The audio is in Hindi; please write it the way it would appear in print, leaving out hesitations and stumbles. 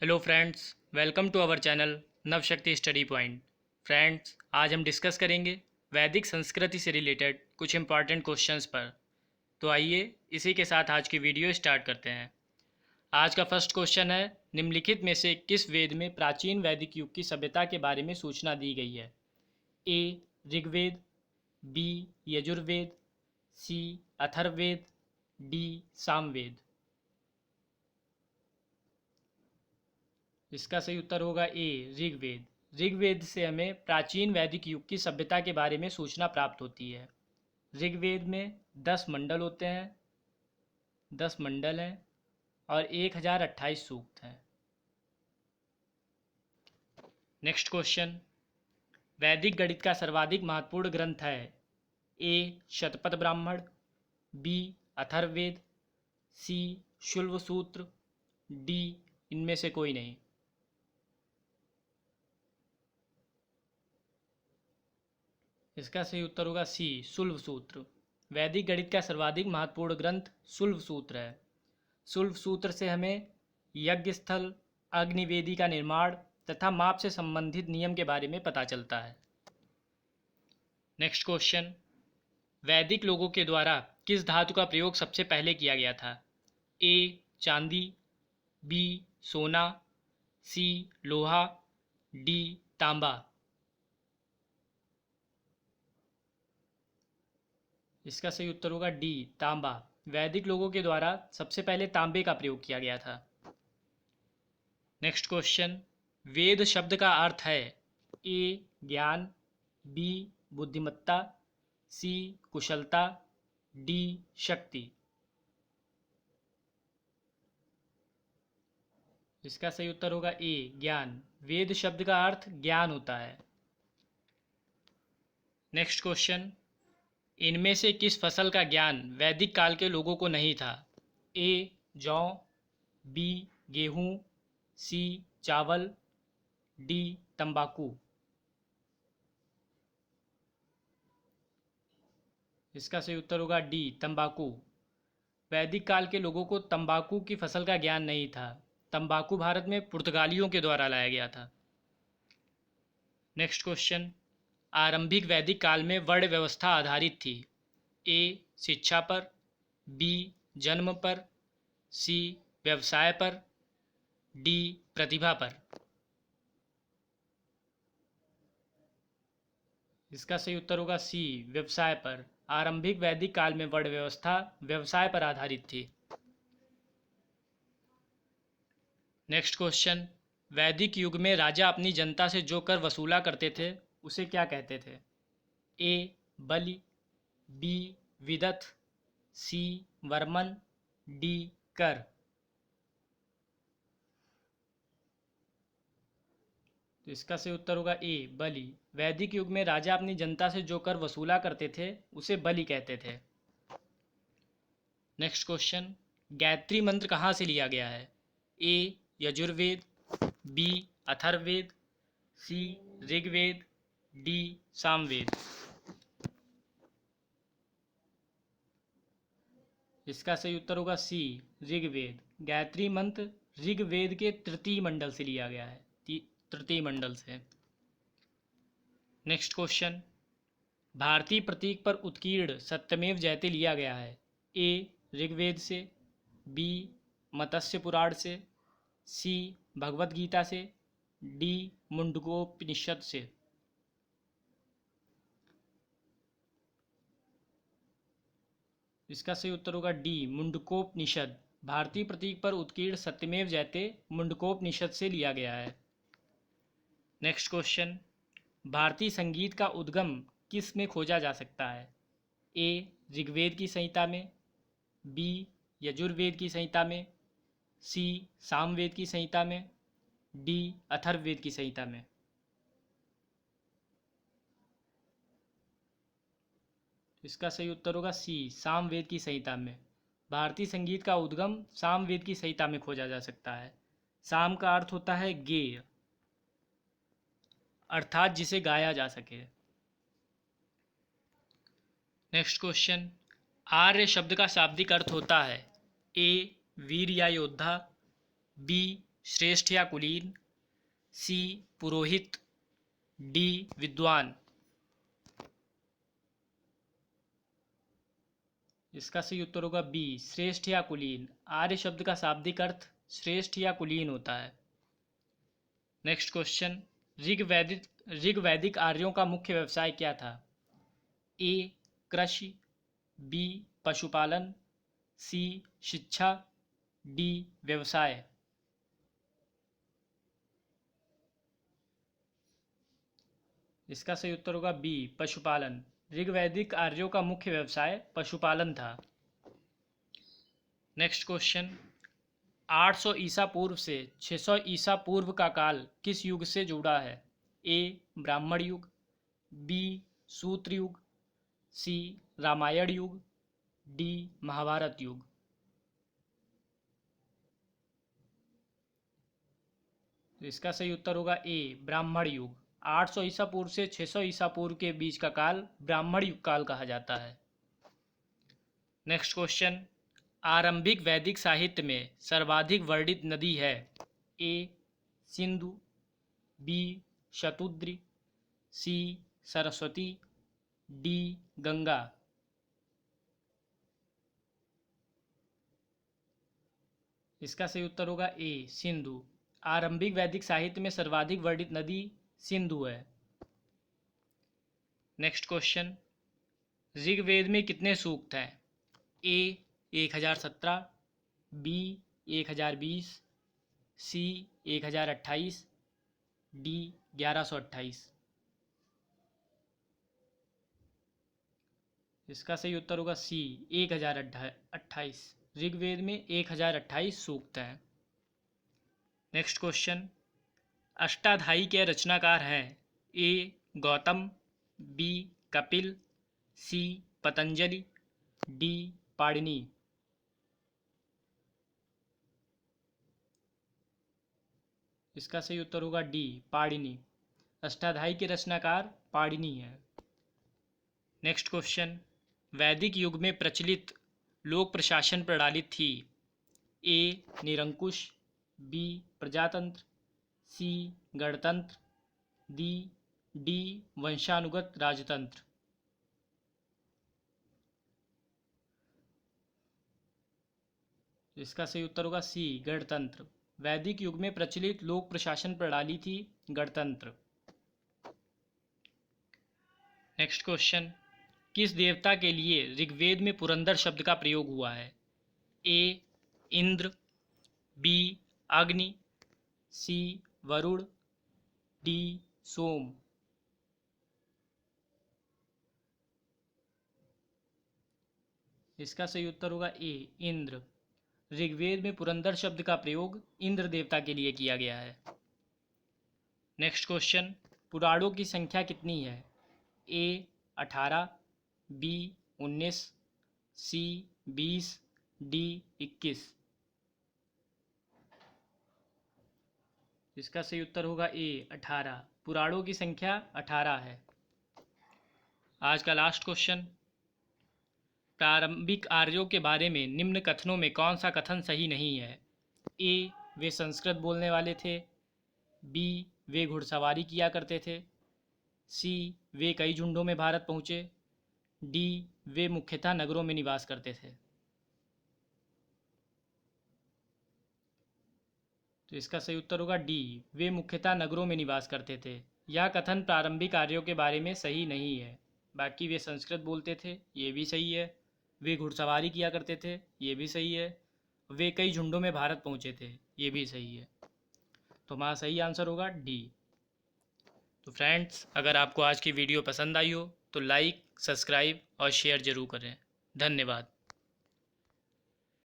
Hello friends, welcome to our channel Navshakti study point. Friends, आज हम डिस्कस करेंगे वैदिक संस्कृति से रिलेटेड कुछ इंपॉर्टेंट क्वेश्चंस पर। तो आइए इसी के साथ आज की वीडियो स्टार्ट करते हैं। आज का फर्स्ट क्वेश्चन है, निम्नलिखित में से किस वेद में प्राचीन वैदिक युग की सभ्यता के बारे में सूचना दी गई है? ए ऋग्वेद, बी यजुर्वेद, सी अथर्ववेद, डी सामवेद। इसका सही उत्तर होगा ए ऋग्वेद। ऋग्वेद से हमें प्राचीन वैदिक युग की सभ्यता के बारे में सूचना प्राप्त होती है। ऋग्वेद में 10 मंडल होते हैं, 10 मंडल हैं और 1028 सूक्त हैं। नेक्स्ट क्वेश्चन, वैदिक गणित का सर्वाधिक महत्वपूर्ण ग्रंथ है? ए शतपथ ब्राह्मण, बी अथर्ववेद, सी शुल्ब सूत्र, डी इनमें से कोई नहीं। इसका सही उत्तर होगा सी शुल्ब सूत्र। वैदिक गणित का सर्वाधिक महत्वपूर्ण ग्रंथ शुल्ब सूत्र है। शुल्ब सूत्र से हमें यज्ञ स्थल, अग्निवेदी का निर्माण तथा माप से संबंधित नियम के बारे में पता चलता है। नेक्स्ट क्वेश्चन, वैदिक लोगों के द्वारा किस धातु का प्रयोग सबसे पहले किया गया था? ए चांदी, बी सोना, सी लोहा, डी तांबा। इसका सही उत्तर होगा डी तांबा। वैदिक लोगों के द्वारा सबसे पहले तांबे का प्रयोग किया गया था। नेक्स्ट क्वेश्चन, वेद शब्द का अर्थ है? ए ज्ञान, बी बुद्धिमत्ता, सी कुशलता, डी शक्ति। इसका सही उत्तर होगा ए ज्ञान। वेद शब्द का अर्थ ज्ञान होता है। नेक्स्ट क्वेश्चन, इनमें से किस फसल का ज्ञान वैदिक काल के लोगों को नहीं था? ए जौ, बी गेहूँ, सी चावल, डी तंबाकू। इसका सही उत्तर होगा डी तंबाकू। वैदिक काल के लोगों को तंबाकू की फसल का ज्ञान नहीं था। तंबाकू भारत में पुर्तगालियों के द्वारा लाया गया था। नेक्स्ट क्वेश्चन, आरंभिक वैदिक काल में वर्ण व्यवस्था आधारित थी? ए शिक्षा पर, बी जन्म पर, सी व्यवसाय पर, डी प्रतिभा पर। इसका सही उत्तर होगा सी व्यवसाय पर। आरंभिक वैदिक काल में वर्ण व्यवस्था व्यवसाय पर आधारित थी। नेक्स्ट क्वेश्चन, वैदिक युग में राजा अपनी जनता से जो कर वसूला करते थे उसे क्या कहते थे? ए बलि, बी विदथ, सी वर्मन, डी कर। तो इसका सही उत्तर होगा ए बलि। वैदिक युग में राजा अपनी जनता से जो कर वसूला करते थे उसे बलि कहते थे। नेक्स्ट क्वेश्चन, गायत्री मंत्र कहाँ से लिया गया है? ए यजुर्वेद, बी अथर्ववेद, सी ऋग्वेद, डी सामवेद। इसका सही उत्तर होगा सी ऋग्वेद। गायत्री मंत्र ऋग्वेद के तृतीय मंडल से लिया गया है, तृतीय मंडल से। नेक्स्ट क्वेश्चन, भारतीय प्रतीक पर उत्कीर्ण सत्यमेव जयते लिया गया है? ए ऋग्वेद से, बी मत्स्य पुराण से, सी भगवत गीता से, डी मुंडकोपनिषद से। इसका सही उत्तर होगा डी मुंडकोपनिषद। भारतीय प्रतीक पर उत्कीर्ण सत्यमेव जयते मुंडकोपनिषद से लिया गया है। नेक्स्ट क्वेश्चन, भारतीय संगीत का उद्गम किस में खोजा जा सकता है? ए ऋग्वेद की संहिता में, बी यजुर्वेद की संहिता में, सी सामवेद की संहिता में, डी अथर्ववेद की संहिता में। इसका सही उत्तर होगा सी सामवेद की संहिता में। भारतीय संगीत का उद्गम सामवेद की संहिता में खोजा जा सकता है। साम का अर्थ होता है गेय, अर्थात जिसे गाया जा सके। नेक्स्ट क्वेश्चन, आर्य शब्द का शाब्दिक अर्थ होता है? ए वीर या योद्धा, बी श्रेष्ठ या कुलीन, सी पुरोहित, डी विद्वान। इसका सही उत्तर होगा बी श्रेष्ठ या कुलीन। आर्य शब्द का शाब्दिक अर्थ श्रेष्ठ या कुलीन होता है। नेक्स्ट क्वेश्चन, ऋग्वैदिक आर्यों का मुख्य व्यवसाय क्या था? ए कृषि, बी पशुपालन, सी शिक्षा, डी व्यवसाय। इसका सही उत्तर होगा बी पशुपालन। ऋग्वैदिक आर्यों का मुख्य व्यवसाय पशुपालन था। नेक्स्ट क्वेश्चन, 800 ईसा पूर्व से 600 ईसा पूर्व का काल किस युग से जुड़ा है? ए ब्राह्मण युग, बी सूत्र युग, सी रामायण युग, डी महाभारत युग। इसका सही उत्तर होगा ए ब्राह्मण युग। 800 ईसा पूर्व से 600 ईसा पूर्व के बीच का काल ब्राह्मण युग काल कहा जाता है। नेक्स्ट क्वेश्चन, आरंभिक वैदिक साहित्य में सर्वाधिक वर्णित नदी है? ए सिंधु, बी शतुद्री, सी सरस्वती, डी गंगा। इसका सही उत्तर होगा ए सिंधु। आरंभिक वैदिक साहित्य में सर्वाधिक वर्णित नदी सिंधु है। नेक्स्ट क्वेश्चन, ऋग्वेद में कितने सूक्त हैं? ए 1017, बी 1020, सी 1028, डी 1128। इसका सही उत्तर होगा सी 1028। ऋग्वेद में 1028 सूक्त हैं। नेक्स्ट क्वेश्चन, अष्टाध्यायी के रचनाकार हैं? ए गौतम, बी कपिल, सी पतंजलि, डी पाणिनि। इसका सही उत्तर होगा डी पाणिनि। अष्टाध्यायी के रचनाकार पाणिनि हैं। नेक्स्ट क्वेश्चन, वैदिक युग में प्रचलित लोक प्रशासन प्रणाली थी? ए निरंकुश, बी प्रजातंत्र, सी गणतंत्र, डी वंशानुगत राजतंत्र। इसका सही उत्तर होगा सी गणतंत्र। वैदिक युग में प्रचलित लोक प्रशासन प्रणाली थी गणतंत्र। नेक्स्ट क्वेश्चन, किस देवता के लिए ऋग्वेद में पुरंदर शब्द का प्रयोग हुआ है? ए इंद्र, बी अग्नि, सी वरुण, डी सोम। इसका सही उत्तर होगा ए इंद्र। ऋग्वेद में पुरंदर शब्द का प्रयोग इंद्र देवता के लिए किया गया है। नेक्स्ट क्वेश्चन, पुराणों की संख्या कितनी है? ए 18, बी 19, सी 20, डी 21। इसका सही उत्तर होगा ए 18। पुराणों की संख्या 18 है। आज का लास्ट क्वेश्चन, प्रारंभिक आर्यों के बारे में निम्न कथनों में कौन सा कथन सही नहीं है? ए वे संस्कृत बोलने वाले थे, बी वे घुड़सवारी किया करते थे, सी वे कई झुंडों में भारत पहुँचे, डी वे मुख्यतः नगरों में निवास करते थे। तो इसका सही उत्तर होगा डी वे मुख्यतः नगरों में निवास करते थे। यह कथन प्रारंभिक आर्यों के बारे में सही नहीं है। बाकी वे संस्कृत बोलते थे, ये भी सही है। वे घुड़सवारी किया करते थे, ये भी सही है। वे कई झुंडों में भारत पहुँचे थे, ये भी सही है। तो हमारा सही आंसर होगा डी। तो फ्रेंड्स, अगर आपको आज की वीडियो पसंद आई हो तो लाइक, सब्सक्राइब और शेयर ज़रूर करें। धन्यवाद।